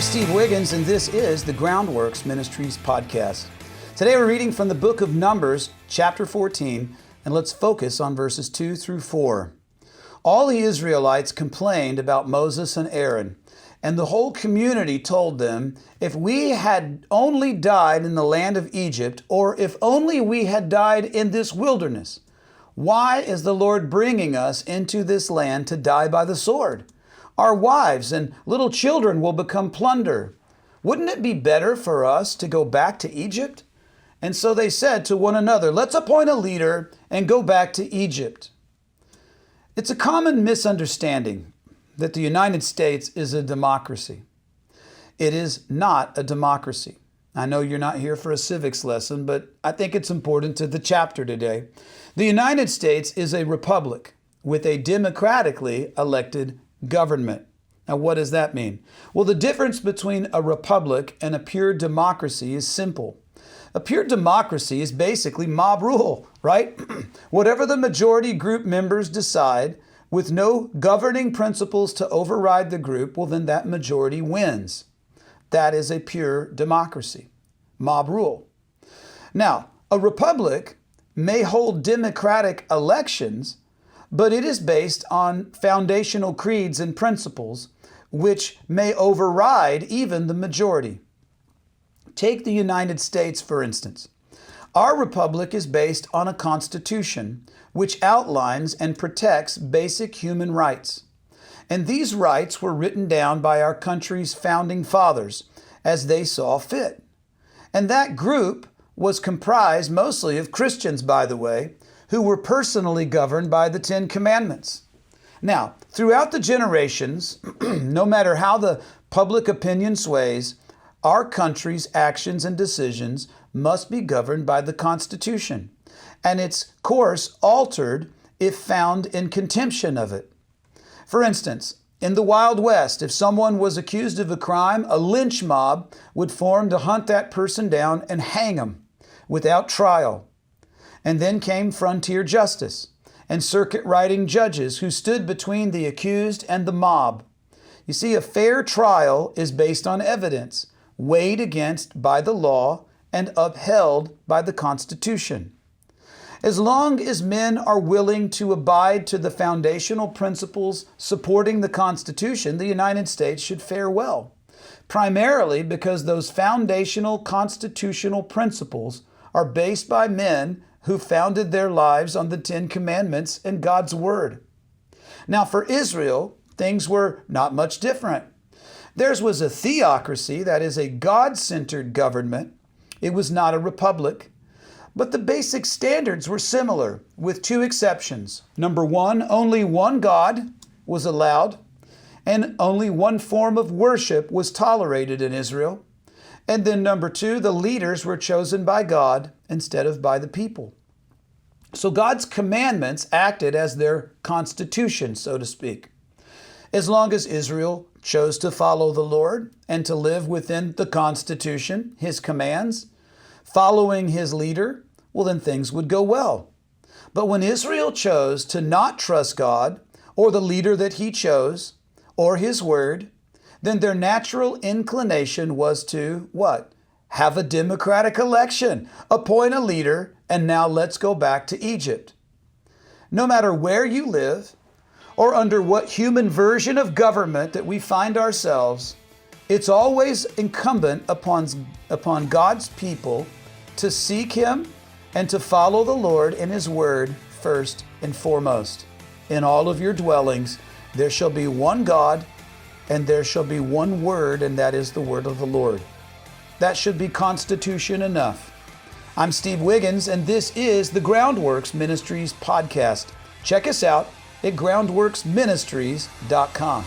Steve Wiggins, and this is the Groundworks Ministries podcast. Today we're reading from the book of Numbers, chapter 14, and let's focus on verses 2 through 4. All the Israelites complained about Moses and Aaron, and the whole community told them, if we had only died in the land of Egypt, or if only we had died in this wilderness, why is the Lord bringing us into this land to die by the sword? Our wives and little children will become plunder. Wouldn't it be better for us to go back to Egypt? And so they said to one another, let's appoint a leader and go back to Egypt. It's a common misunderstanding that the United States is a democracy. It is not a democracy. I know you're not here for a civics lesson, but I think it's important to the chapter today. The United States is a republic with a democratically elected government. Now, what does that mean? Well, the difference between a republic and a pure democracy is simple. A pure democracy is basically mob rule, right? Whatever the majority group members decide, with no governing principles to override the group, well, then that majority wins. That is a pure democracy, mob rule. Now, a republic may hold democratic elections, but it is based on foundational creeds and principles which may override even the majority. Take the United States, for instance. Our republic is based on a constitution which outlines and protects basic human rights. And these rights were written down by our country's founding fathers as they saw fit. And that group was comprised mostly of Christians, by the way, who were personally governed by the Ten Commandments. Now, throughout the generations, no matter how the public opinion sways, our country's actions and decisions must be governed by the Constitution, and its course altered if found in contempt of it. For instance, in the Wild West, if someone was accused of a crime, a lynch mob would form to hunt that person down and hang him without trial. And then came frontier justice and circuit-riding judges who stood between the accused and the mob. You see, a fair trial is based on evidence, weighed against by the law and upheld by the Constitution. As long as men are willing to abide to the foundational principles supporting the Constitution, the United States should fare well, primarily because those foundational constitutional principles are based by men who founded their lives on the Ten Commandments and God's Word. Now, for Israel, things were not much different. Theirs was a theocracy, that is a God-centered government. It was not a republic. But the basic standards were similar, with two exceptions. Number one, only one God was allowed, and only one form of worship was tolerated in Israel. And then number two, the leaders were chosen by God instead of by the people. So God's commandments acted as their constitution, so to speak. As long as Israel chose to follow the Lord and to live within the Constitution, His commands, following His leader, well, then things would go well. But when Israel chose to not trust God or the leader that He chose or His Word, then their natural inclination was to what? Have a democratic election, appoint a leader, and now let's go back to Egypt. No matter where you live or under what human version of government that we find ourselves, it's always incumbent upon God's people to seek Him and to follow the Lord and His Word first and foremost. In all of your dwellings, there shall be one God, and there shall be one word, and that is the word of the Lord. That should be constitution enough. I'm Steve Wiggins, and this is the Groundworks Ministries podcast. Check us out at groundworksministries.com.